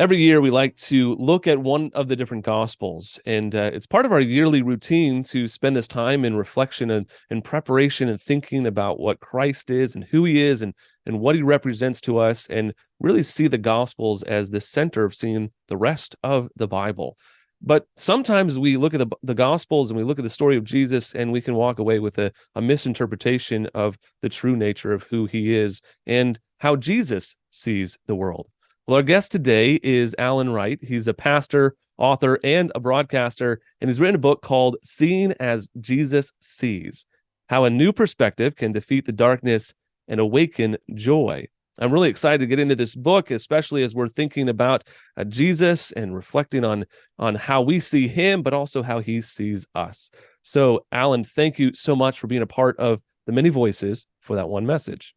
Every year, we like to look at one of the different Gospels, and it's part of our yearly routine to spend this time in reflection and preparation and thinking about what Christ is and who he is and what he represents to us, and really see the Gospels as the center of seeing the rest of the Bible. But sometimes we look at the Gospels and we look at the story of Jesus, and we can walk away with a misinterpretation of the true nature of who he is and how Jesus sees the world. Well, our guest today is Alan Wright. He's a pastor, author, and a broadcaster, and he's written a book called Seeing as Jesus Sees: How a New Perspective Can Defeat the Darkness and Awaken Joy. I'm really excited to get into this book, especially as we're thinking about Jesus and reflecting on how we see him, but also how he sees us. So, Alan, thank you so much for being a part of the many voices for that one message.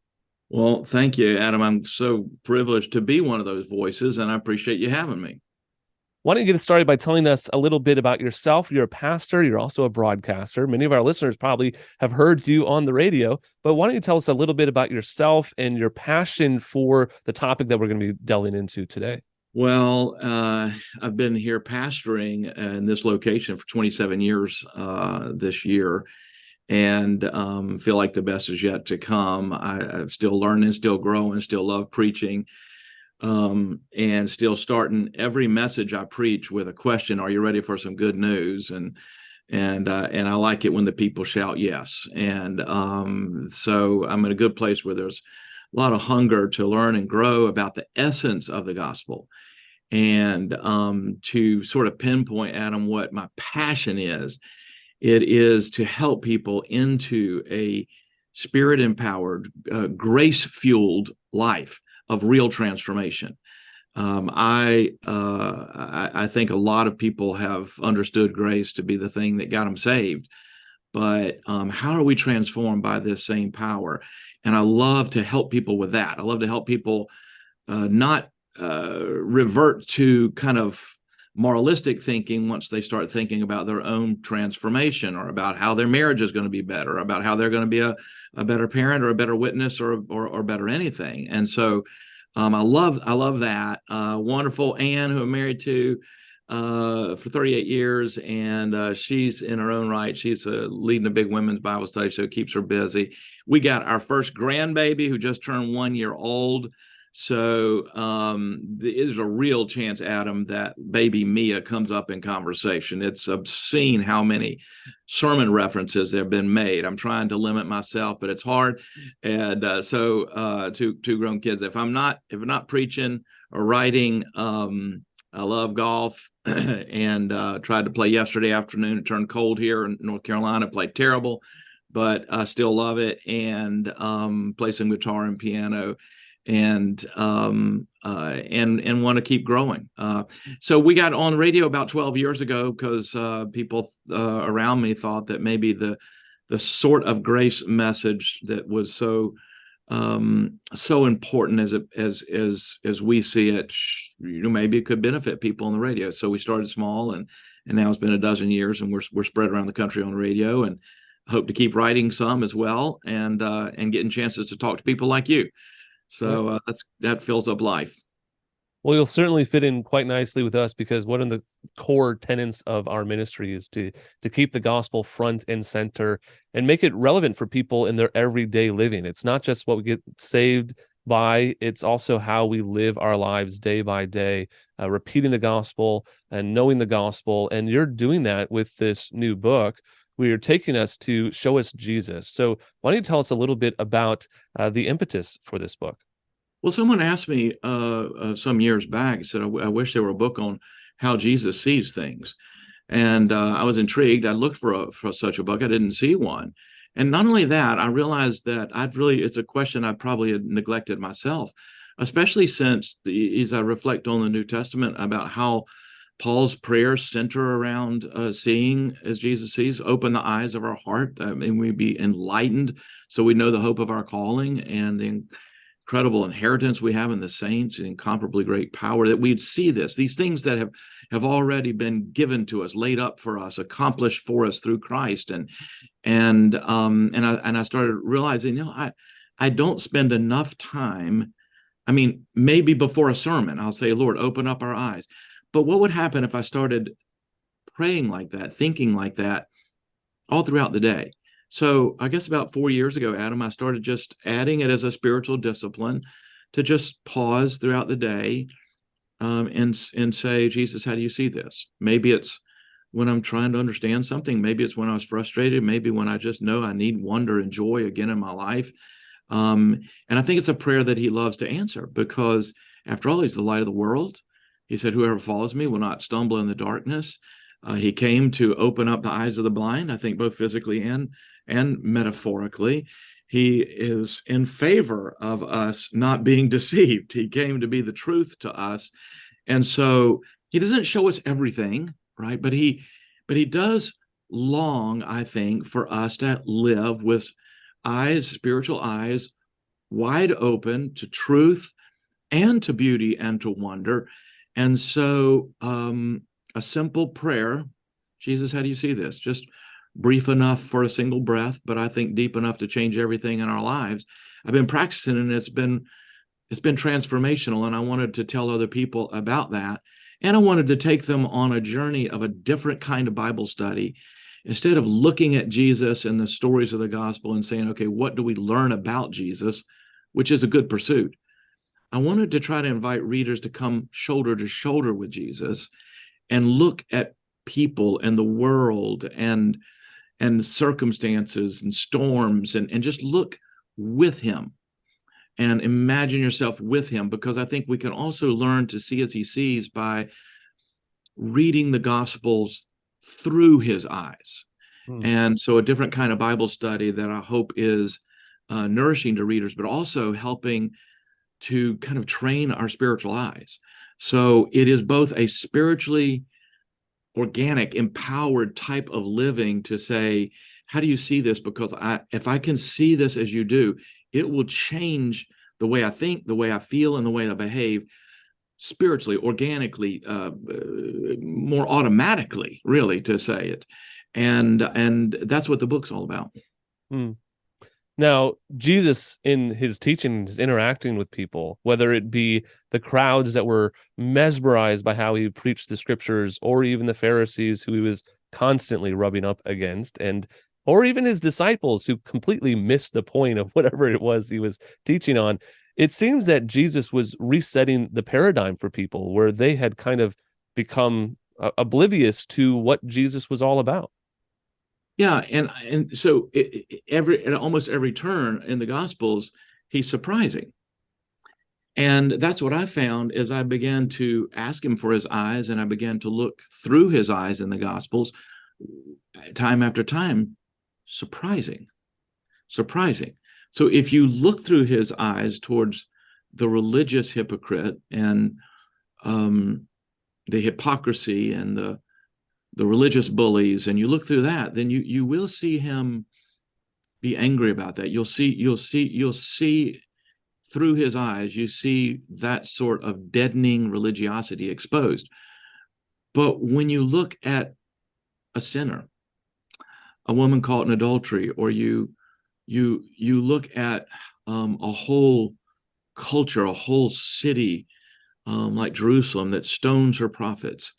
Well, thank you, Adam. I'm so privileged to be one of those voices, and I appreciate you having me. Why don't you get started by telling us a little bit about yourself? You're a pastor, you're also a broadcaster. Many of our listeners probably have heard you on the radio, but why don't you tell us a little bit about yourself and your passion for the topic that we're going to be delving into today? Well, I've been here pastoring in this location for 27 years this year, and feel like the best is yet to come. I'm still learning, still growing, still love preaching, and still starting every message I preach with a question: Are you ready for some good news? And I like it when the people shout yes. And so I'm in a good place where there's a lot of hunger to learn and grow about the essence of the gospel. And to sort of pinpoint, Adam, what my passion is, it is to help people into a spirit-empowered, grace-fueled life of real transformation. I think a lot of people have understood grace to be the thing that got them saved, but how are we transformed by this same power? And I love to help people with that. I love to help people not revert to kind of moralistic thinking once they start thinking about their own transformation, or about how their marriage is going to be better, about how they're going to be a better parent or a better witness or better anything. And so I love that. Wonderful Anne, who I'm married to for 38 years, and she's in her own right. She's leading a big women's Bible study, so it keeps her busy. We got our first grandbaby who just turned 1 year old. So there's a real chance, Adam, that baby Mia comes up in conversation. It's obscene how many sermon references have been made. I'm trying to limit myself, but it's hard. And so two grown kids. If I'm not preaching or writing, I love golf and tried to play yesterday afternoon. It turned cold here in North Carolina. Played terrible, but I still love it, and play some guitar and piano. And want to keep growing. So we got on radio about 12 years ago because people around me thought that maybe the sort of grace message that was so important as we see it, maybe it could benefit people on the radio. So we started small, and now it's been a dozen years, and we're spread around the country on the radio, and hope to keep writing some as well, and getting chances to talk to people like you. So that fills up life. Well, you'll certainly fit in quite nicely with us, because one of the core tenets of our ministry is to keep the gospel front and center and make it relevant for people in their everyday living. It's not just what we get saved by, it's also how we live our lives day by day, repeating the gospel and knowing the gospel. And you're doing that with this new book, where you're taking us to show us Jesus. So why don't you tell us a little bit about the impetus for this book? Well, someone asked me some years back, said, I wish there were a book on how Jesus sees things. And I was intrigued. I looked for such a book. I didn't see one. And not only that, I realized that it's a question I probably had neglected myself, especially since as I reflect on the New Testament about how Paul's prayers center around seeing as Jesus sees. Open the eyes of our heart, and we be enlightened so we know the hope of our calling and the incredible inheritance we have in the saints, and incomparably great power, that we'd see these things that have already been given to us, laid up for us, accomplished for us through Christ. And I started realizing, I don't spend enough time I mean, maybe before a sermon, I'll say, Lord, open up our eyes. But what would happen if I started praying like that, thinking like that all throughout the day? So I guess about 4 years ago, Adam, I started just adding it as a spiritual discipline to just pause throughout the day, and say, Jesus, how do you see this? Maybe it's when I'm trying to understand something. Maybe it's when I was frustrated. Maybe when I just know I need wonder and joy again in my life. And I think it's a prayer that he loves to answer because, after all, he's the light of the world. He said, whoever follows me will not stumble in the darkness. He came to open up the eyes of the blind, I think both physically and metaphorically. He is in favor of us not being deceived. He came to be the truth to us. And so he doesn't show us everything, right? But he does long, I think, for us to live with eyes, spiritual eyes, wide open to truth and to beauty and to wonder. And so a simple prayer, Jesus, how do you see this? Just brief enough for a single breath, but I think deep enough to change everything in our lives. I've been practicing, and it's been transformational, and I wanted to tell other people about that. And I wanted to take them on a journey of a different kind of Bible study. Instead of looking at Jesus and the stories of the gospel and saying, okay, what do we learn about Jesus, which is a good pursuit, I wanted to try to invite readers to come shoulder to shoulder with Jesus and look at people and the world and circumstances and storms, and just look with him and imagine yourself with him, because I think we can also learn to see as he sees by reading the Gospels through his eyes. And so a different kind of Bible study that I hope is nourishing to readers, but also helping to kind of train our spiritual eyes. So it is both a spiritually organic, empowered type of living to say, how do you see this? Because if I can see this as you do, it will change the way I think, the way I feel, and the way I behave spiritually, organically, more automatically, really, to say it. And that's what the book's all about. Hmm. Now, Jesus, in his teaching, is interacting with people, whether it be the crowds that were mesmerized by how he preached the scriptures, or even the Pharisees who he was constantly rubbing up against, or even his disciples who completely missed the point of whatever it was he was teaching on. It seems that Jesus was resetting the paradigm for people where they had kind of become oblivious to what Jesus was all about. Yeah, and so at almost every turn in the Gospels, he's surprising. And that's what I found as I began to ask him for his eyes, and I began to look through his eyes in the Gospels, time after time. Surprising, surprising. So if you look through his eyes towards the religious hypocrite and the hypocrisy and the religious bullies, and you look through that, then you will see him be angry about that. You'll see through his eyes, you see that sort of deadening religiosity exposed. But when you look at a sinner, a woman caught in adultery, or you look at a whole culture, a whole city, like Jerusalem, that stones her prophets,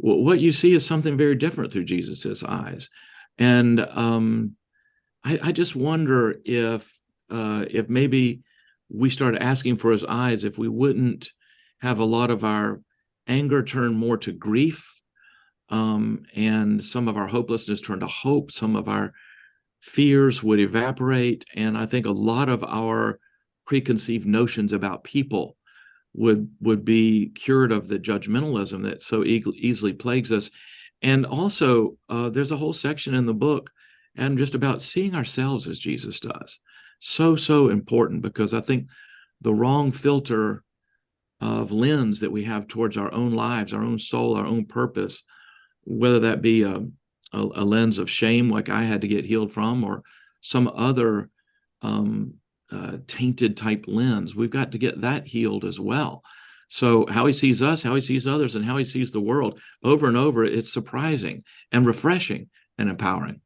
what you see is something very different through Jesus's eyes. And I just wonder if maybe we started asking for his eyes, if we wouldn't have a lot of our anger turn more to grief, and some of our hopelessness turn to hope. Some of our fears would evaporate, and I think a lot of our preconceived notions about people would be cured of the judgmentalism that so easily plagues us. And also, there's a whole section in the book and just about seeing ourselves as Jesus does. So important, because I think the wrong filter of lens that we have towards our own lives, our own soul, our own purpose, whether that be a lens of shame, like I had to get healed from, or some other tainted type lens, we've got to get that healed as well. So how he sees us, how he sees others, and how he sees the world, over and over, it's surprising and refreshing and empowering.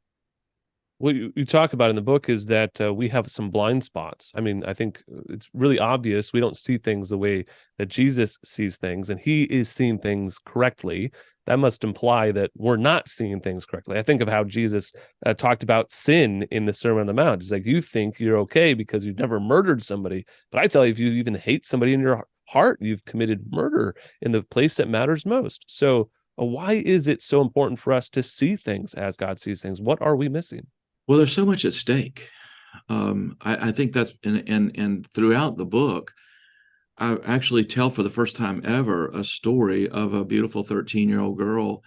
what you talk about in the book is that we have some blind spots. I mean, I think it's really obvious we don't see things the way that Jesus sees things, and he is seeing things correctly. That must imply that we're not seeing things correctly. I think of how Jesus talked about sin in the Sermon on the Mount. It's like, you think you're okay because you've never murdered somebody. But I tell you, if you even hate somebody in your heart, you've committed murder in the place that matters most. So why is it so important for us to see things as God sees things? What are we missing? Well, there's so much at stake. I think that's and throughout the book, I actually tell for the first time ever a story of a beautiful 13-year-old girl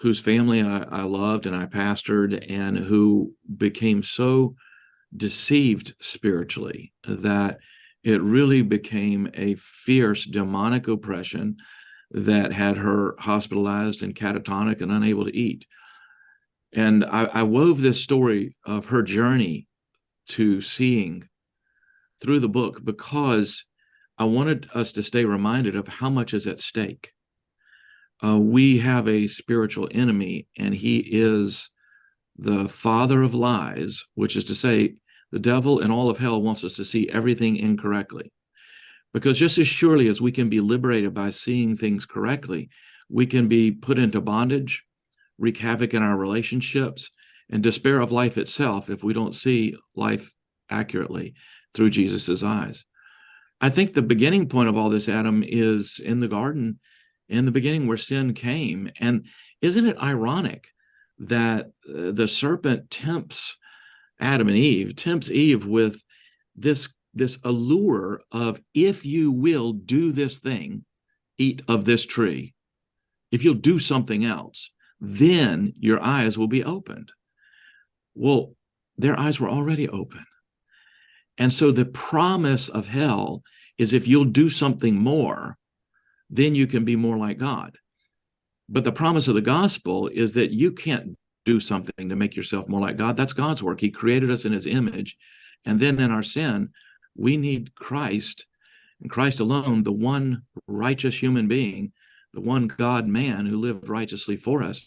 whose family I loved and I pastored, and who became so deceived spiritually that it really became a fierce demonic oppression that had her hospitalized and catatonic and unable to eat. And I wove this story of her journey to seeing through the book because I wanted us to stay reminded of how much is at stake. We have a spiritual enemy, and he is the father of lies, which is to say, the devil and all of hell wants us to see everything incorrectly. Because just as surely as we can be liberated by seeing things correctly, we can be put into bondage, wreak havoc in our relationships, and despair of life itself if we don't see life accurately through Jesus's eyes. I think the beginning point of all this, Adam, is in the garden, in the beginning where sin came. And isn't it ironic that the serpent tempts Adam and Eve, tempts Eve with this allure of, if you will do this thing, eat of this tree, if you'll do something else, then your eyes will be opened. Well, their eyes were already open. And so the promise of hell is, if you'll do something more, then you can be more like God. But the promise of the gospel is that you can't do something to make yourself more like God. That's God's work. He created us in his image. And then in our sin, we need Christ, and Christ alone, the one righteous human being, the one God man who lived righteously for us.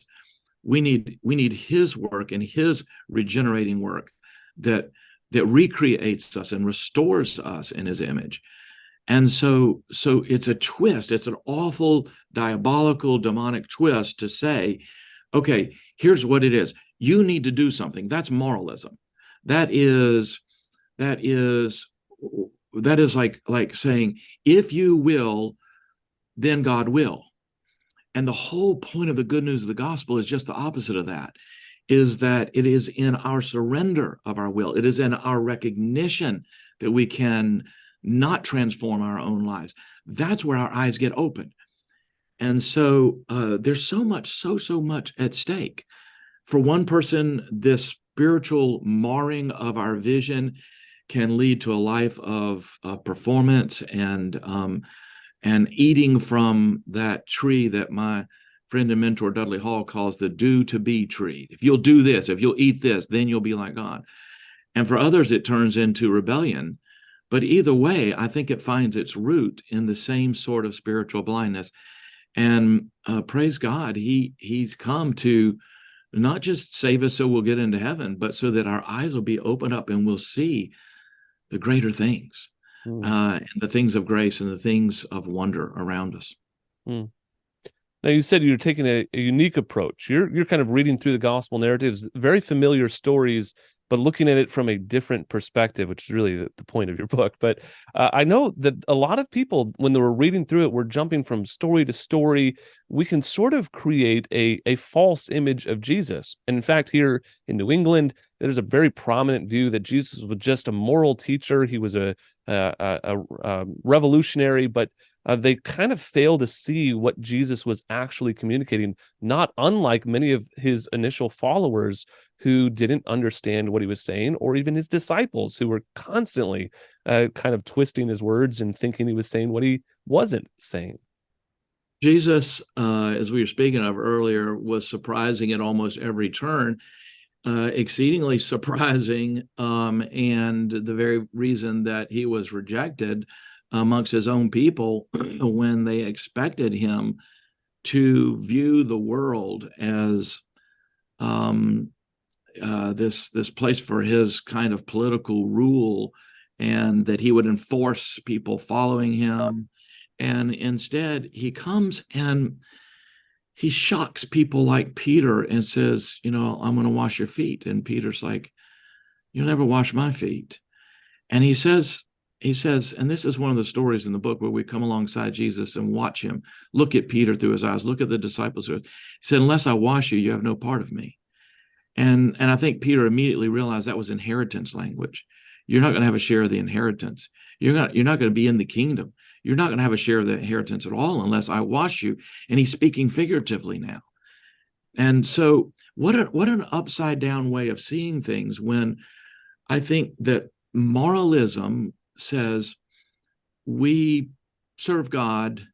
We need his work and his regenerating work that recreates us and restores us in his image. And so it's a twist. It's an awful, diabolical, demonic twist to say, okay, here's what it is. You need to do something. That's moralism. That is like saying, if you will, then God will. And the whole point of the good news of the gospel is just the opposite of that, is that it is in our surrender of our will. It is in our recognition that we can not transform our own lives. That's where our eyes get opened. And so there's so much at stake. For one person, this spiritual marring of our vision can lead to a life of performance and eating from that tree that my friend and mentor Dudley Hall calls the do to be tree. If you'll do this, if you'll eat this, then you'll be like God. And for others, it turns into rebellion. But either way, I think it finds its root in the same sort of spiritual blindness. And praise God, he's come to not just save us so we'll get into heaven, but so that our eyes will be opened up and we'll see the greater things, and the things of grace and the things of wonder around us. Mm. Now, you said you're taking a unique approach. You're kind of reading through the gospel narratives, very familiar stories, but looking at it from a different perspective, which is really the point of your book. But I know that a lot of people, when they were reading through it, were jumping from story to story. We can sort of create a false image of Jesus. And in fact, here in New England, there's a very prominent view that Jesus was just a moral teacher. He was a revolutionary, but they kind of fail to see what Jesus was actually communicating, not unlike many of his initial followers who didn't understand what he was saying, or even his disciples who were constantly kind of twisting his words and thinking he was saying what he wasn't saying. Jesus, as we were speaking of earlier, was surprising at almost every turn, exceedingly surprising, and the very reason that he was rejected amongst his own people when they expected him to view the world as this place for his kind of political rule, and that he would enforce people following him. And instead, he comes and he shocks people like Peter and says, I'm going to wash your feet. And Peter's like, you'll never wash my feet. And he says, and this is one of the stories in the book where we come alongside Jesus and watch him look at Peter through his eyes, look at the disciples. He said, unless I wash you, you have no part of me. And I think Peter immediately realized that was inheritance language. You're not going to have a share of the inheritance. You're not going to be in the kingdom. You're not going to have a share of the inheritance at all unless I wash you. And he's speaking figuratively now. And so what an upside down way of seeing things, when I think that moralism says we serve God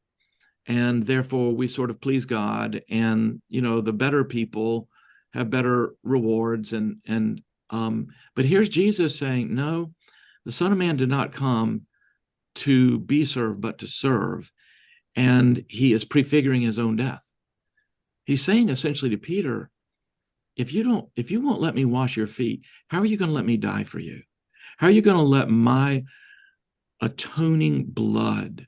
and therefore we sort of please God, and the better people have better rewards, but here's Jesus saying, no, the Son of Man did not come to be served but to serve, and he is prefiguring his own death. He's saying essentially to Peter, if you won't let me wash your feet, how are you going to let me die for you? How are you going to let my atoning blood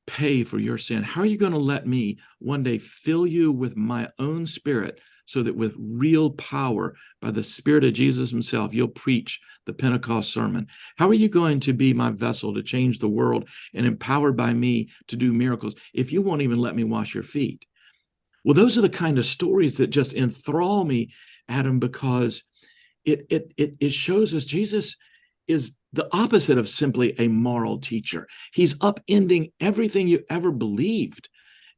pay for your sin? How are you going to let me one day fill you with my own spirit, so that with real power, by the Spirit of Jesus himself, you'll preach the Pentecost sermon? How are you going to be my vessel to change the world and empowered by me to do miracles if you won't even let me wash your feet? Well, those are the kind of stories that just enthrall me, Adam, because it shows us Jesus is the opposite of simply a moral teacher. He's upending everything you ever believed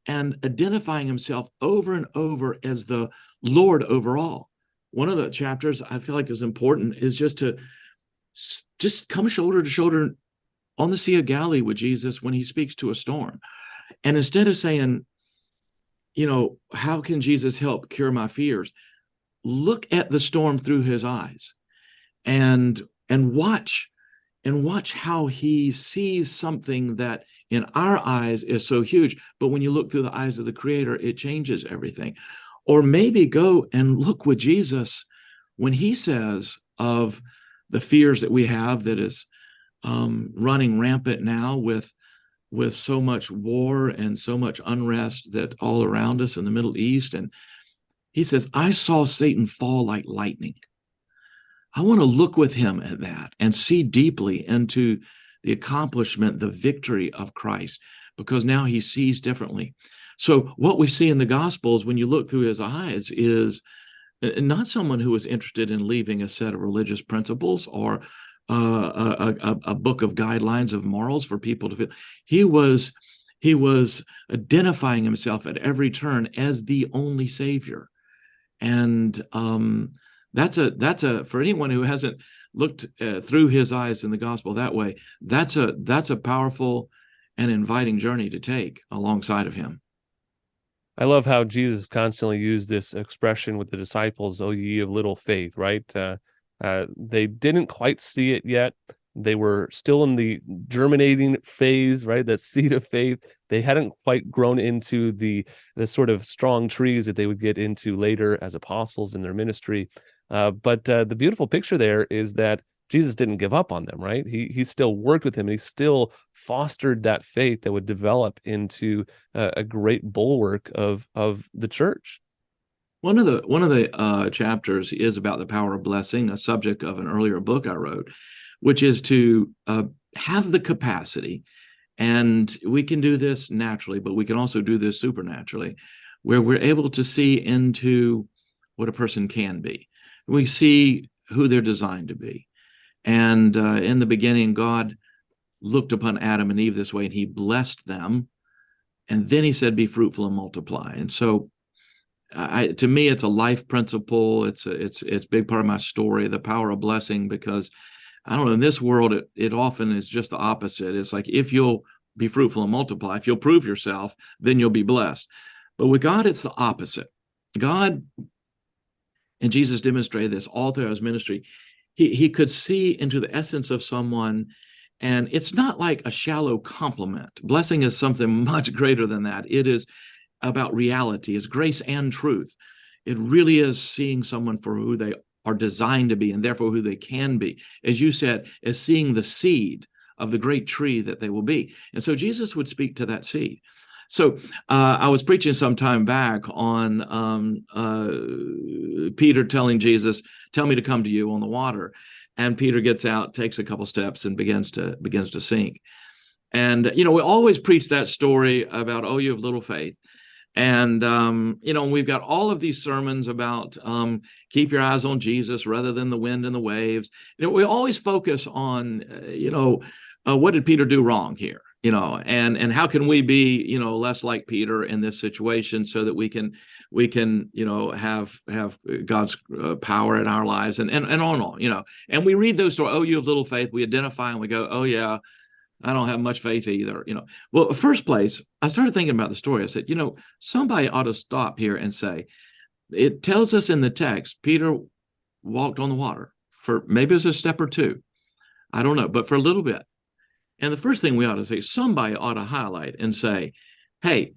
and identifying himself over and over as the Lord over all. One of the chapters I feel like is important is just come shoulder to shoulder on the Sea of Galilee with Jesus when he speaks to a storm. And instead of saying, how can Jesus help cure my fears? Look at the storm through his eyes and watch how he sees something that in our eyes is so huge, but when you look through the eyes of the Creator, it changes everything. Or maybe go and look with Jesus when he says of the fears that we have that is running rampant now with so much war and so much unrest that all around us in the Middle East. And he says, I saw Satan fall like lightning. I want to look with him at that and see deeply into the accomplishment, the victory of Christ, because now he sees differently. So what we see in the Gospels, when you look through his eyes, is not someone who was interested in leaving a set of religious principles or a book of guidelines of morals for people to feel. He was identifying himself at every turn as the only Savior. And that's a for anyone who hasn't looked through his eyes in the gospel that way, that's a powerful and inviting journey to take alongside of him. I love how Jesus constantly used this expression with the disciples, "Oh, ye of little faith," right? They didn't quite see it yet. They were still in the germinating phase, right? That seed of faith. They hadn't quite grown into the sort of strong trees that they would get into later as apostles in their ministry. But the beautiful picture there is that Jesus didn't give up on them, right? He still worked with him, and he still fostered that faith that would develop into a great bulwark of the church. One of the chapters is about the power of blessing, a subject of an earlier book I wrote, which is to have the capacity, and we can do this naturally, but we can also do this supernaturally, where we're able to see into what a person can be. We see who they're designed to be. And in the beginning, God looked upon Adam and Eve this way, and he blessed them. And then he said, be fruitful and multiply. And so to me, it's a life principle. It's a big part of my story, the power of blessing, because I don't know, in this world, it often is just the opposite. It's like, if you'll be fruitful and multiply, if you'll prove yourself, then you'll be blessed. But with God, it's the opposite. God, and Jesus demonstrated this all through his ministry, he could see into the essence of someone, and it's not like a shallow compliment. Blessing is something much greater than that. It is about reality. It's grace and truth. It really is seeing someone for who they are designed to be, and therefore who they can be. As you said, as seeing the seed of the great tree that they will be. And so Jesus would speak to that seed. So I was preaching some time back on Peter telling Jesus, "Tell me to come to you on the water," and Peter gets out, takes a couple steps, and begins to sink. And we always preach that story about, "Oh, you have little faith." And we've got all of these sermons about keep your eyes on Jesus rather than the wind and the waves. We always focus on what did Peter do wrong here, and how can we be less like Peter in this situation, so that we can have God's power in our lives, and on and on. And we read those stories. Oh, you have little faith. We identify and we go, oh yeah, I don't have much faith either. Well, first place, I started thinking about the story. I said, somebody ought to stop here and say, it tells us in the text, Peter walked on the water for maybe it was a step or two. I don't know, but for a little bit. And the first thing we ought to say, somebody ought to highlight and say, hey,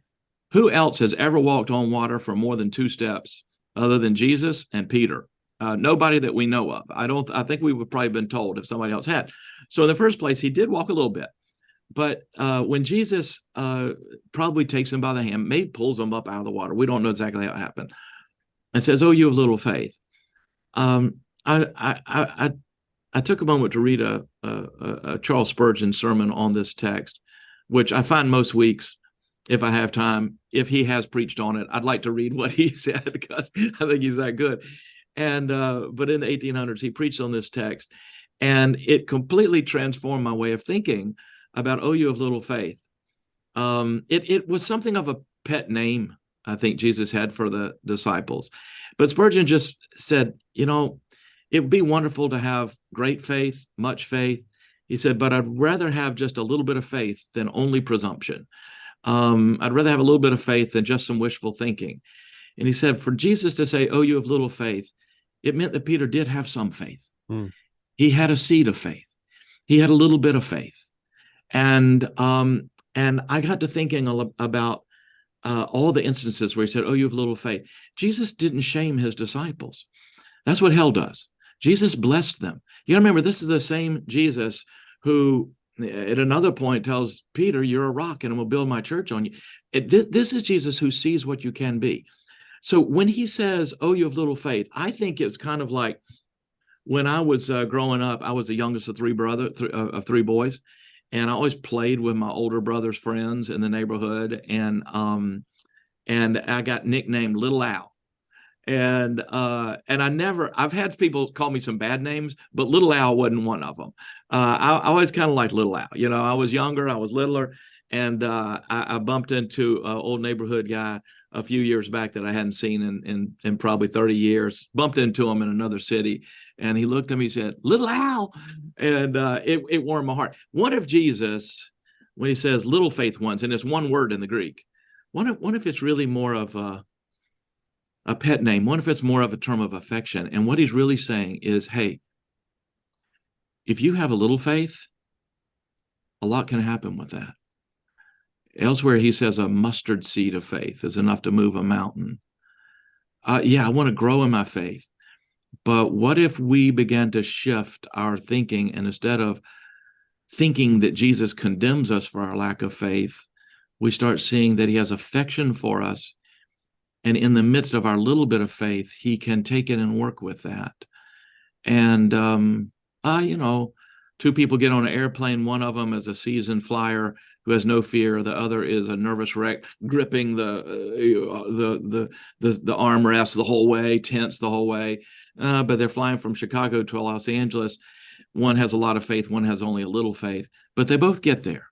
who else has ever walked on water for more than 2 steps other than Jesus and Peter? Nobody that we know of. I think we would probably been told if somebody else had. So in the first place, he did walk a little bit. But when Jesus probably takes him by the hand, maybe pulls him up out of the water, we don't know exactly how it happened, and says, "Oh, you have little faith." I took a moment to read a Charles Spurgeon sermon on this text, which I find most weeks, if I have time, if he has preached on it, I'd like to read what he said, because I think he's that good. And but in the 1800s, he preached on this text, and it completely transformed my way of thinking about, oh, you have little faith. It was something of a pet name, I think Jesus had for the disciples. But Spurgeon just said, it would be wonderful to have great faith, much faith. He said, but I'd rather have just a little bit of faith than only presumption. I'd rather have a little bit of faith than just some wishful thinking. And he said, for Jesus to say, oh, you have little faith, it meant that Peter did have some faith. He had a seed of faith. He had a little bit of faith. And I got to thinking about all the instances where he said, oh, you have little faith. Jesus didn't shame his disciples. That's what hell does. Jesus blessed them. You gotta remember, this is the same Jesus who at another point tells Peter, you're a rock and I'm gonna build my church on you. This is Jesus who sees what you can be. So when he says, oh, you have little faith, I think it's kind of like when I was growing up, I was the youngest of three boys. And I always played with my older brother's friends in the neighborhood. And I got nicknamed Little Al. And I've had people call me some bad names, but Little Al wasn't one of them. I always kind of liked Little Al. I was younger, I was littler, and I bumped into an old neighborhood guy a few years back that I hadn't seen in probably 30 years. Bumped into him in another city, and he looked at me, he said, Little Al, and it warmed my heart. What if Jesus, when he says little faith ones, and it's one word in the Greek, what if it's really more of a pet name? What if it's more of a term of affection? And what he's really saying is, hey, if you have a little faith, a lot can happen with that. Elsewhere, he says a mustard seed of faith is enough to move a mountain. I want to grow in my faith. But what if we began to shift our thinking, and instead of thinking that Jesus condemns us for our lack of faith, we start seeing that he has affection for us. And in the midst of our little bit of faith, he can take it and work with that. And, two people get on an airplane. One of them is a seasoned flyer who has no fear. The other is a nervous wreck, gripping the armrest the whole way, tense the whole way. But they're flying from Chicago to Los Angeles. One has a lot of faith. One has only a little faith. But they both get there.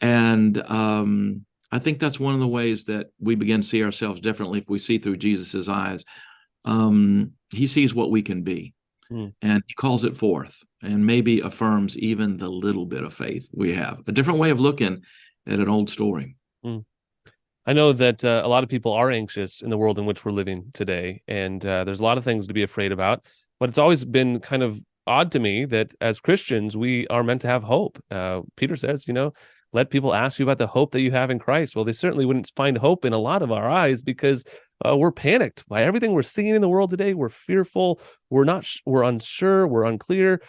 And I think that's one of the ways that we begin to see ourselves differently if we see through Jesus's eyes. He sees what we can be, and he calls it forth, and maybe affirms even the little bit of faith we have. A different way of looking at an old story. I know that a lot of people are anxious in the world in which we're living today, and there's a lot of things to be afraid about, but it's always been kind of odd to me that as Christians, we are meant to have hope. Peter says, let people ask you about the hope that you have in Christ. Well, they certainly wouldn't find hope in a lot of our eyes because we're panicked by everything we're seeing in the world today. We're fearful. We're unsure. We're unclear.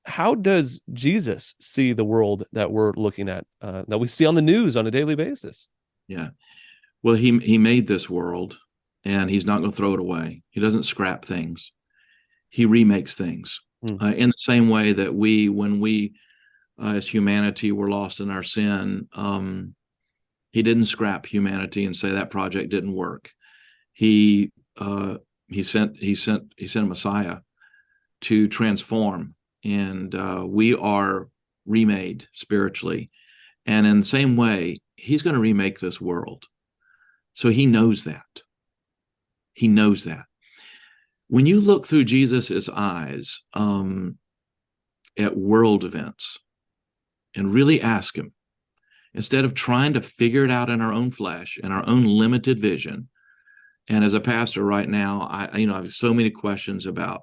How does Jesus see the world that we're looking at, that we see on the news on a daily basis? Yeah. Well, he made this world, and he's not going to throw it away. He doesn't scrap things. He remakes things in the same way that when we as humanity were lost in our sin, he didn't scrap humanity and say that project didn't work. He sent a Messiah to transform, and we are remade spiritually. And in the same way, he's going to remake this world. So he knows that. He knows that. When you look through Jesus's eyes at world events and really ask him, instead of trying to figure it out in our own flesh and our own limited vision. And as a pastor right now, I have so many questions about,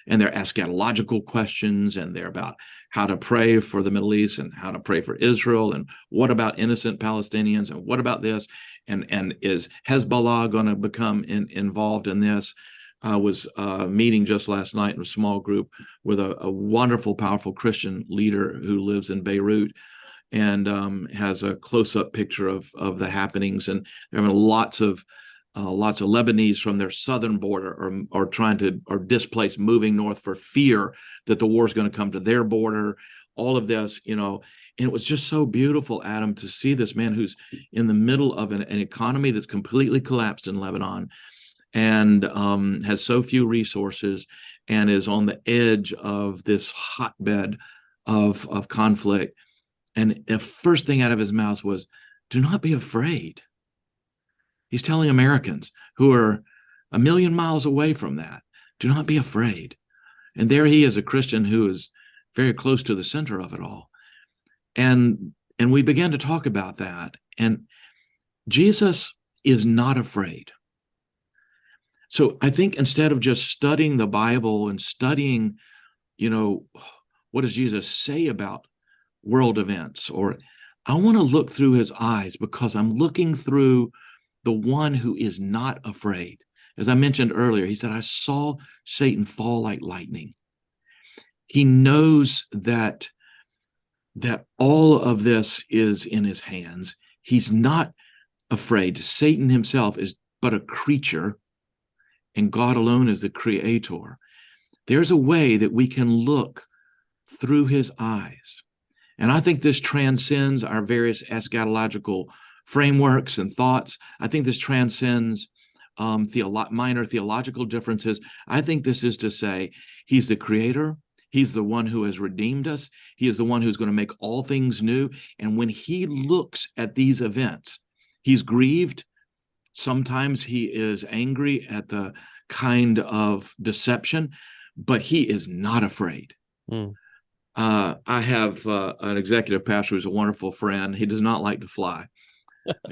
and they're eschatological questions, and they're about how to pray for the Middle East and how to pray for Israel, and what about innocent Palestinians, and what about this, and is Hezbollah going to become involved in this? I was meeting just last night in a small group with a wonderful, powerful Christian leader who lives in Beirut, and has a close-up picture of the happenings. And they're having lots of Lebanese from their southern border are displaced, moving north for fear that the war is going to come to their border. All of this, and it was just so beautiful, Adam, to see this man who's in the middle of an economy that's completely collapsed in Lebanon, and has so few resources, and is on the edge of this hotbed of conflict. And the first thing out of his mouth was, "Do not be afraid." He's telling Americans who are a million miles away from that, do not be afraid. And there he is, a Christian who is very close to the center of it all. And we began to talk about that. And Jesus is not afraid. So I think instead of just studying the Bible and studying, what does Jesus say about world events, or I want to look through his eyes, because I'm looking through the one who is not afraid. As I mentioned earlier, he said, "I saw Satan fall like lightning." He knows that all of this is in his hands. He's not afraid. Satan himself is but a creature, and God alone is the creator. There's a way that we can look through his eyes. And I think this transcends our various eschatological frameworks and thoughts. I think this transcends minor theological differences. I think this is to say, he's the creator. He's the one who has redeemed us. He is the one who's going to make all things new. And when he looks at these events, he's grieved. Sometimes he is angry at the kind of deception, but he is not afraid. I have an executive pastor who's a wonderful friend. He does not like to fly.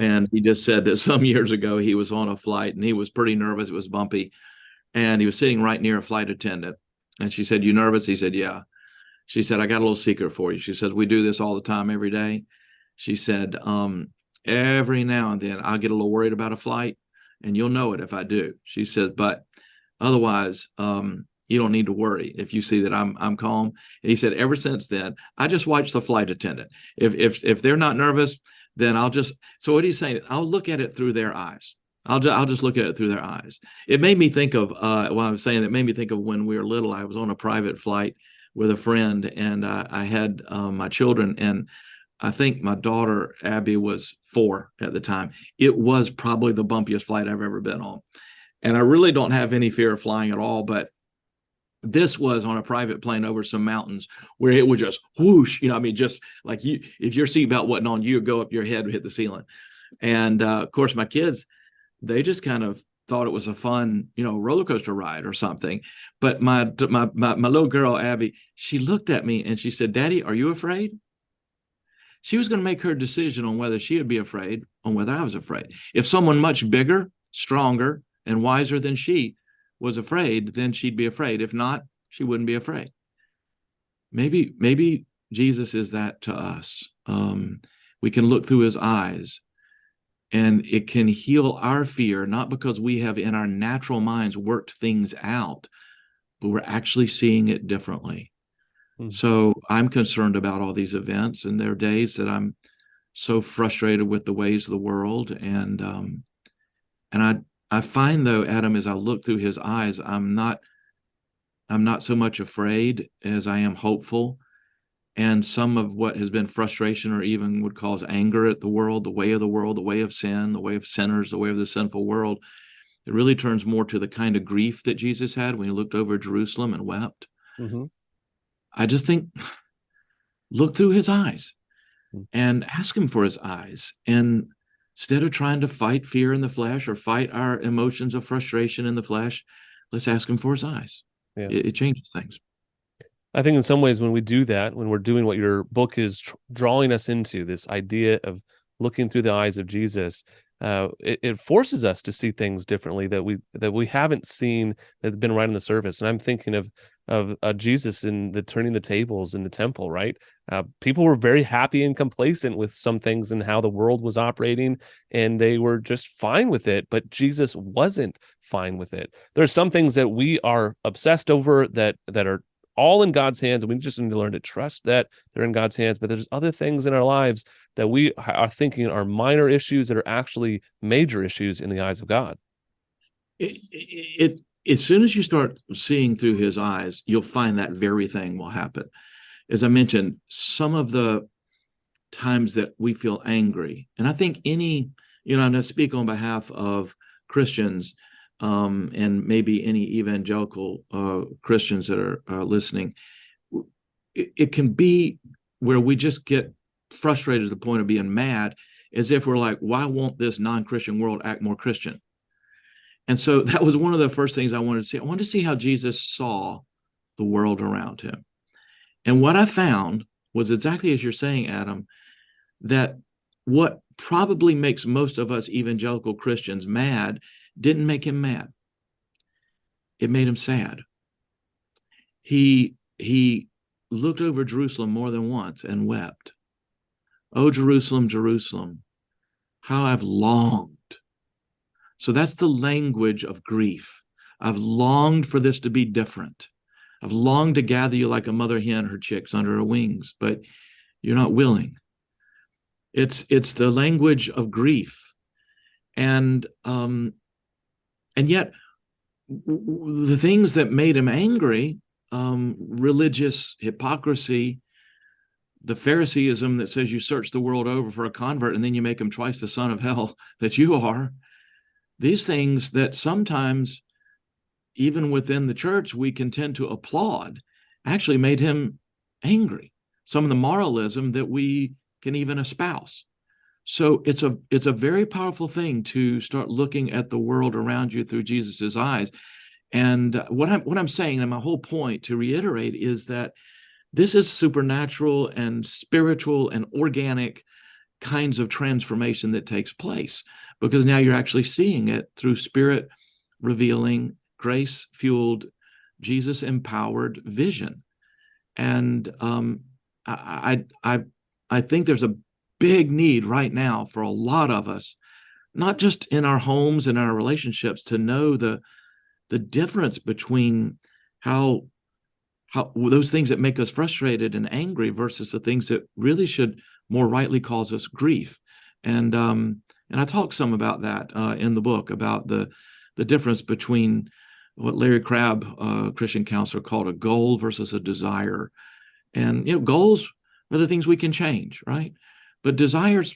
And he just said that some years ago he was on a flight and he was pretty nervous. It was bumpy. And he was sitting right near a flight attendant. And she said, "You nervous?" He said, "Yeah." She said, "I got a little secret for you." She says, "We do this all the time, every day." She said, "Every now and then I'll get a little worried about a flight, and you'll know it if I do." She said, "But otherwise, you don't need to worry if you see that I'm calm." And he said, "Ever since then, I just watch the flight attendant. If they're not nervous, then I'll just." So what he's saying, I'll look at it through their eyes. I'll just look at it through their eyes. It made me think of while I was saying, it made me think of when we were little. I was on a private flight with a friend, and I had my children, and I think my daughter Abby was 4 at the time. It was probably the bumpiest flight I've ever been on, and I really don't have any fear of flying at all, but this was on a private plane over some mountains where it would just whoosh, just like if your seatbelt wasn't on, you would go up, your head would hit the ceiling. And of course, my kids, they just kind of thought it was a fun, roller coaster ride or something. But my little girl, Abby, she looked at me and she said, "Daddy, are you afraid?" She was going to make her decision on whether she would be afraid, on whether I was afraid. If someone much bigger, stronger, and wiser than she was afraid, then she'd be afraid. If not, she wouldn't be afraid. Maybe Jesus is that to us. We can look through his eyes, and it can heal our fear, not because we have in our natural minds worked things out, but we're actually seeing it differently. Mm. So I'm concerned about all these events, and there are days that I'm so frustrated with the ways of the world, and I find though, Adam, as I look through his eyes, I'm not so much afraid as I am hopeful. And some of what has been frustration or even would cause anger at the world, the way of the world, the way of sin, the way of sinners, the way of the sinful world, it really turns more to the kind of grief that Jesus had when he looked over Jerusalem and wept. Mm-hmm. I just think, look through his eyes Mm. and ask him for his eyes. And instead of trying to fight fear in the flesh or fight our emotions of frustration in the flesh, let's ask him for his eyes. Yeah. It changes things. I think in some ways, when we do that, when we're doing what your book is drawing us into, this idea of looking through the eyes of Jesus, it forces us to see things differently that we haven't seen, that's been right on the surface. And I'm thinking of Jesus in the turning the tables in the temple, right? People were very happy and complacent with some things and how the world was operating, and they were just fine with it. But Jesus wasn't fine with it. There's some things that we are obsessed over that are all in God's hands, and we just need to learn to trust that they're in God's hands. But there's other things in our lives that we are thinking are minor issues that are actually major issues in the eyes of God. As soon as you start seeing through his eyes, you'll find that very thing will happen. As I mentioned, some of the times that we feel angry, and I think and I speak on behalf of Christians, and maybe any evangelical Christians that are listening, it can be where we just get frustrated to the point of being mad, as if we're like, why won't this non-Christian world act more Christian? And so that was one of the first things I wanted to see. I wanted to see how Jesus saw the world around him. And what I found was exactly as you're saying, Adam, that what probably makes most of us evangelical Christians mad didn't make him mad. It made him sad. He looked over Jerusalem more than once and wept. Oh, Jerusalem, Jerusalem, how I've longed. So that's the language of grief. I've longed for this to be different. I've longed to gather you like a mother hen her chicks under her wings, but you're not willing. It's the language of grief, and yet the things that made him angry, religious hypocrisy, the Phariseeism that says you search the world over for a convert and then you make him twice the son of hell that you are. These things that sometimes, even within the church, we can tend to applaud, actually made him angry. Some of the moralism that we can even espouse. So it's a very powerful thing to start looking at the world around you through Jesus's eyes. And what I'm saying, and my whole point to reiterate, is that this is supernatural and spiritual and organic kinds of transformation that takes place, because now you're actually seeing it through spirit revealing, grace fueled, Jesus empowered vision. And I think there's a big need right now for a lot of us, not just in our homes and our relationships, to know the difference between how those things that make us frustrated and angry versus the things that really should more rightly cause us grief. And I talk some about that in the book, about the difference between what Larry Crabb, Christian counselor, called a goal versus a desire. And goals are the things we can change, right? But desires,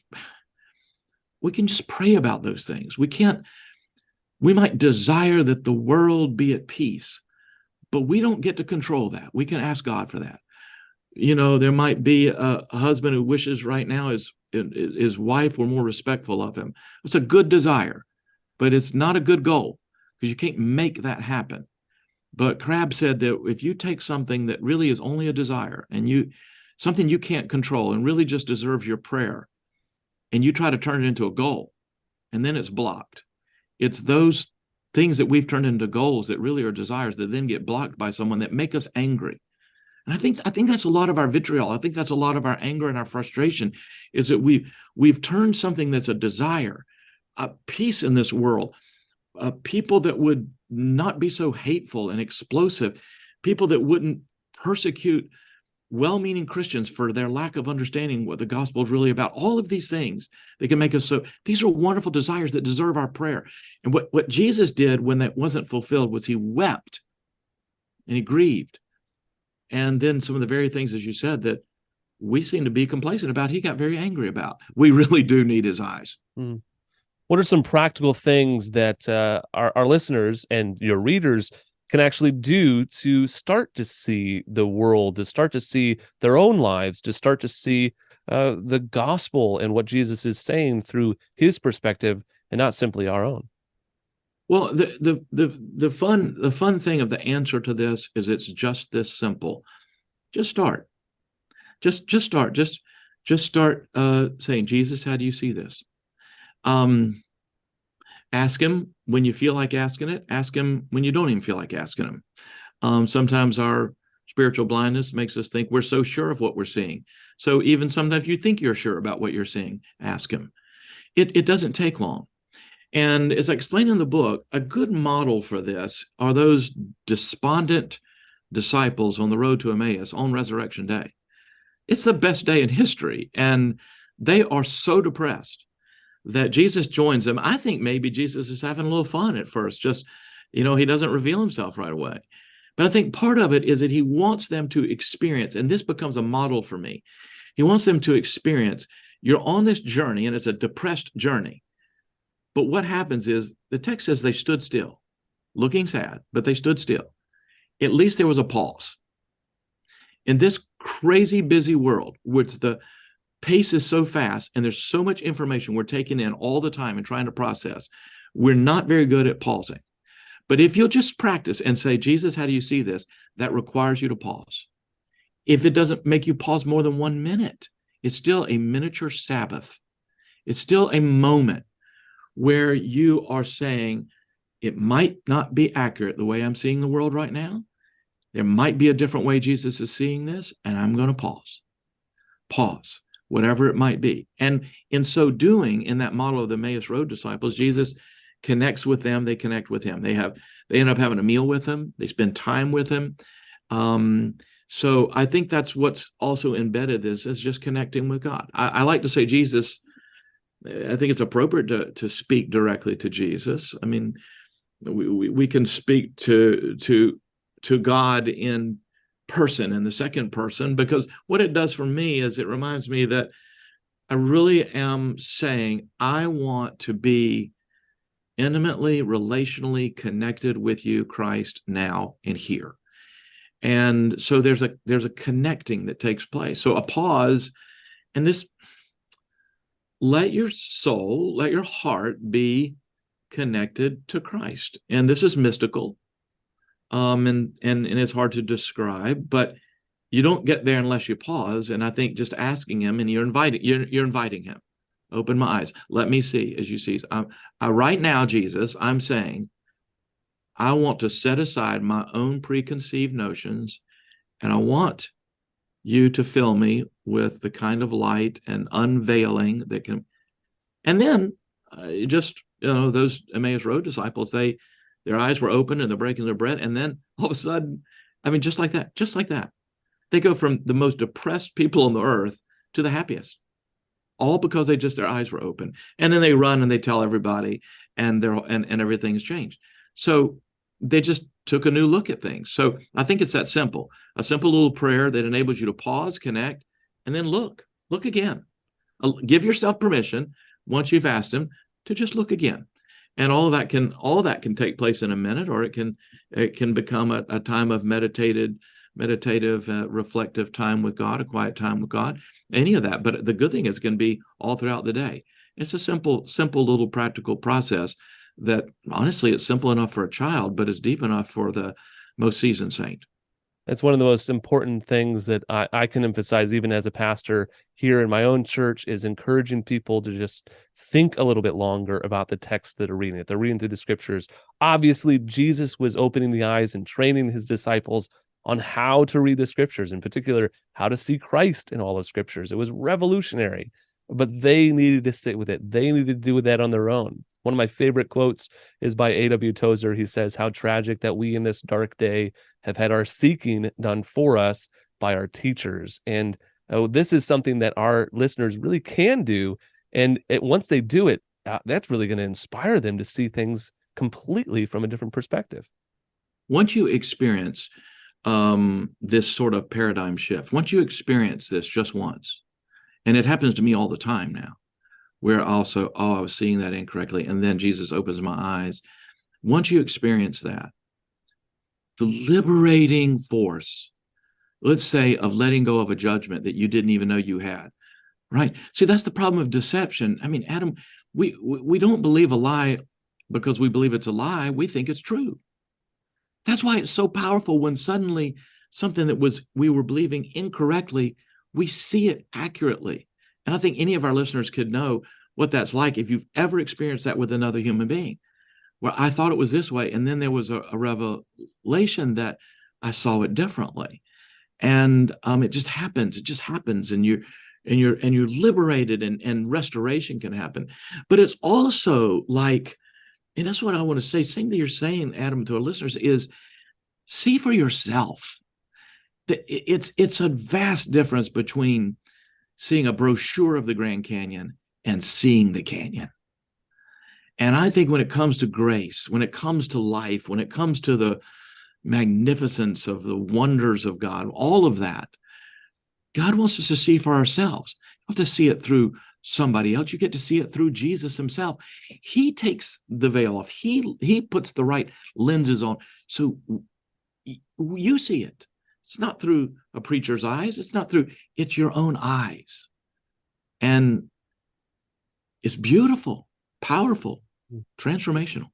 we can just pray about those things. We might desire that the world be at peace, but we don't get to control that. We can ask God for that. There might be a husband who wishes right now his wife were more respectful of him. It's a good desire, but it's not a good goal, because you can't make that happen. But Crabb said that if you take something that really is only a desire, and something you can't control and really just deserves your prayer, and you try to turn it into a goal, and then it's blocked. It's those things that we've turned into goals that really are desires that then get blocked by someone that make us angry. And I think that's a lot of our vitriol. I think that's a lot of our anger and our frustration, is that we've turned something that's a desire, a peace in this world, people that would not be so hateful and explosive, people that wouldn't persecute well-meaning Christians for their lack of understanding what the gospel is really about. All of these things that can make us so, these are wonderful desires that deserve our prayer. And what Jesus did when that wasn't fulfilled was he wept and he grieved. And then some of the very things, as you said, that we seem to be complacent about, he got very angry about. We really do need his eyes. Mm. What are some practical things that our listeners and your readers can actually do to start to see the world, to start to see their own lives, to start to see the gospel and what Jesus is saying through his perspective and not simply our own? Well, the fun thing of the answer to this is it's just this simple. Just start. Just start. Just start saying, Jesus, how do you see this? Ask him when you feel like asking it. Ask him when you don't even feel like asking him. Sometimes our spiritual blindness makes us think we're so sure of what we're seeing. So even sometimes you think you're sure about what you're seeing, ask him. It doesn't take long. And as I explain in the book, a good model for this are those despondent disciples on the road to Emmaus on Resurrection Day. It's the best day in history, and they are so depressed that Jesus joins them. I think maybe Jesus is having a little fun at first, just, he doesn't reveal himself right away. But I think part of it is that he wants them to experience, and this becomes a model for me. He wants them to experience, you're on this journey, and it's a depressed journey. But what happens is the text says they stood still, looking sad, but they stood still. At least there was a pause. In this crazy busy world, which the pace is so fast and there's so much information we're taking in all the time and trying to process, we're not very good at pausing. But if you'll just practice and say, Jesus, how do you see this? That requires you to pause. If it doesn't make you pause more than 1 minute, it's still a miniature Sabbath. It's still a moment where you are saying, it might not be accurate the way I'm seeing the world right now. There might be a different way Jesus is seeing this, and I'm going to pause. Pause, whatever it might be. And in so doing, in that model of the Emmaus Road disciples, Jesus connects with them. They connect with him. They end up having a meal with him. They spend time with him. So I think that's what's also embedded is just connecting with God. I like to say Jesus, I think it's appropriate to speak directly to Jesus. I mean, we can speak to God in person, in the second person, because what it does for me is it reminds me that I really am saying I want to be intimately, relationally connected with you, Christ, now and here. And so there's a connecting that takes place. So a pause, and this, let your soul, let your heart be connected to Christ. And this is mystical. And it's hard to describe, but you don't get there unless you pause. And I think just asking him, and you're inviting him. Open my eyes. Let me see as you see. Right now, Jesus, I'm saying, I want to set aside my own preconceived notions, and I want you to fill me with the kind of light and unveiling that can. And then those Emmaus Road disciples, their eyes were open and they're breaking their bread. And then all of a sudden, I mean, just like that, they go from the most depressed people on the earth to the happiest, all because their eyes were open. And then they run and they tell everybody, and everything's changed. So they just took a new look at things. So I think it's that simple, a simple little prayer that enables you to pause, connect, and then look again. Give yourself permission once you've asked him to just look again. And all of that can take place in a minute, or it can become a time of meditative, reflective time with God, a quiet time with God, any of that. But the good thing is it can be all throughout the day. It's a simple little practical process that honestly, it's simple enough for a child, but it's deep enough for the most seasoned saint. It's one of the most important things that I can emphasize, even as a pastor here in my own church, is encouraging people to just think a little bit longer about the text that are reading it. They're reading through the scriptures. Obviously, Jesus was opening the eyes and training his disciples, on how to read the scriptures, in particular, how to see Christ in all the scriptures. It was revolutionary, but they needed to sit with it. They needed to do that on their own. One of my favorite quotes is by A.W. Tozer. He says, "How tragic that we in this dark day have had our seeking done for us by our teachers." And this is something that our listeners really can do. And once they do it, that's really going to inspire them to see things completely from a different perspective. Once you experience this sort of paradigm shift, once you experience this just once, and it happens to me all the time now, where also, oh, I was seeing that incorrectly, and then Jesus opens my eyes. Once you experience that, the liberating force, let's say, of letting go of a judgment that you didn't even know you had, right? See, that's the problem of deception. I mean, Adam, we don't believe a lie because we believe it's a lie. We think it's true. That's why it's so powerful when suddenly something that we were believing incorrectly, we see it accurately. And I think any of our listeners could know what that's like if you've ever experienced that with another human being, where I thought it was this way, and then there was a revelation that I saw it differently. And it just happens. It just happens, and you're liberated, and restoration can happen. But it's also like, and that's what I want to say. Same thing you're saying, Adam, to our listeners is see for yourself. It's a vast difference between seeing a brochure of the Grand Canyon and seeing the canyon. And I think when it comes to grace, when it comes to life, when it comes to the magnificence of the wonders of God, all of that, God wants us to see for ourselves. You have to see it through somebody else. You get to see it through Jesus himself. He takes the veil off. He puts the right lenses on. So you see it. It's not through a preacher's eyes. It's your own eyes. And it's beautiful, powerful, transformational.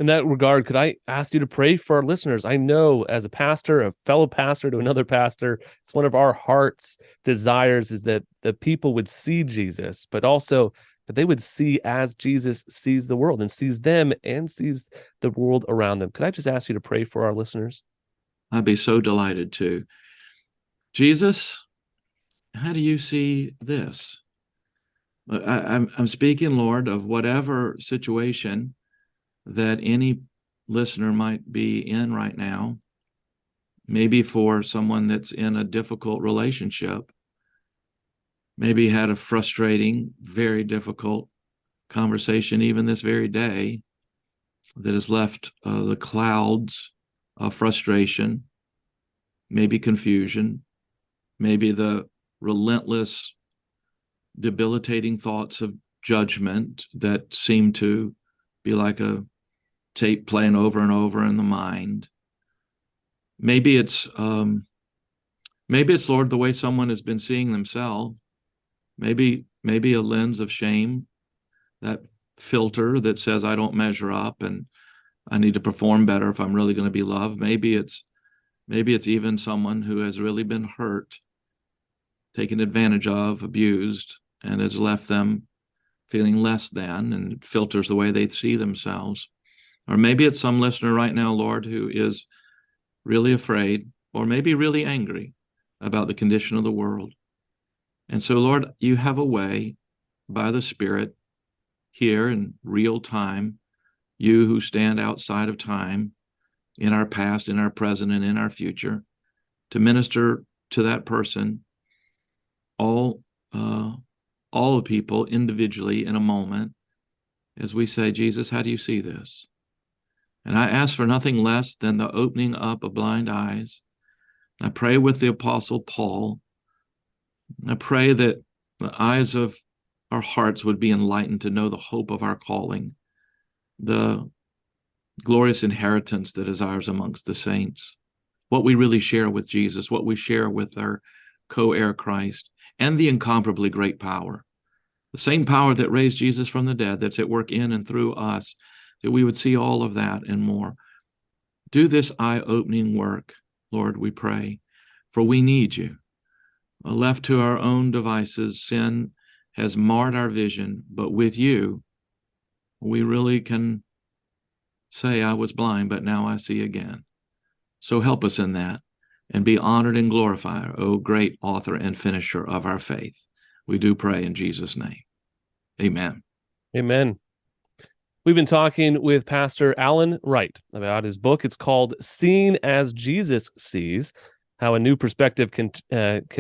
In that regard, could I ask you to pray for our listeners? I know as a pastor, a fellow pastor to another pastor, it's one of our heart's desires is that the people would see Jesus, but also that they would see as Jesus sees the world and sees them and sees the world around them. Could I just ask you to pray for our listeners? I'd be so delighted to. Jesus, how do you see this? I'm speaking, Lord, of whatever situation that any listener might be in right now, maybe for someone that's in a difficult relationship, maybe had a frustrating, very difficult conversation even this very day that has left the clouds of frustration, maybe confusion, maybe the relentless, debilitating thoughts of judgment that seem to be like a tape playing over and over in the mind. Maybe it's Lord, the way someone has been seeing themselves. Maybe a lens of shame, that filter that says I don't measure up and I need to perform better if I'm really going to be loved. Maybe it's even someone who has really been hurt, taken advantage of, abused, and has left them feeling less than, and filters the way they see themselves. Or maybe it's some listener right now, Lord, who is really afraid or maybe really angry about the condition of the world. And so, Lord, you have a way by the Spirit here in real time, you who stand outside of time, in our past, in our present, and in our future, to minister to that person, all the people individually in a moment, as we say, Jesus, how do you see this? And I ask for nothing less than the opening up of blind eyes. I pray with the Apostle Paul. I pray that the eyes of our hearts would be enlightened to know the hope of our calling, the glorious inheritance that is ours amongst the saints, what we really share with Jesus, what we share with our co-heir Christ, and the incomparably great power, the same power that raised Jesus from the dead that's at work in and through us, that we would see all of that and more. Do this eye-opening work, Lord, we pray, for we need you. Left to our own devices, sin has marred our vision, but with you, we really can say, I was blind, but now I see again. So help us in that. and be honored and glorified, O great author and finisher of our faith. We do pray in Jesus' name. Amen. Amen. We've been talking with Pastor Alan Wright about his book. It's called Seeing as Jesus Sees, How a New Perspective can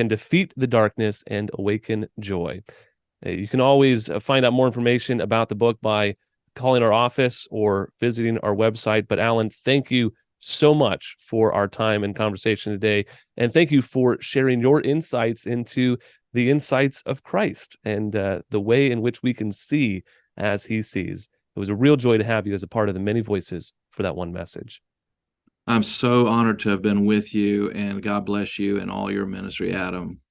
Defeat the Darkness and Awaken Joy. You can always find out more information about the book by calling our office or visiting our website. But Alan, thank you so much for our time and conversation today. And thank you for sharing your insights into the insights of Christ and the way in which we can see as he sees. It was a real joy to have you as a part of the many voices for that one message. I'm so honored to have been with you, and God bless you and all your ministry, Adam.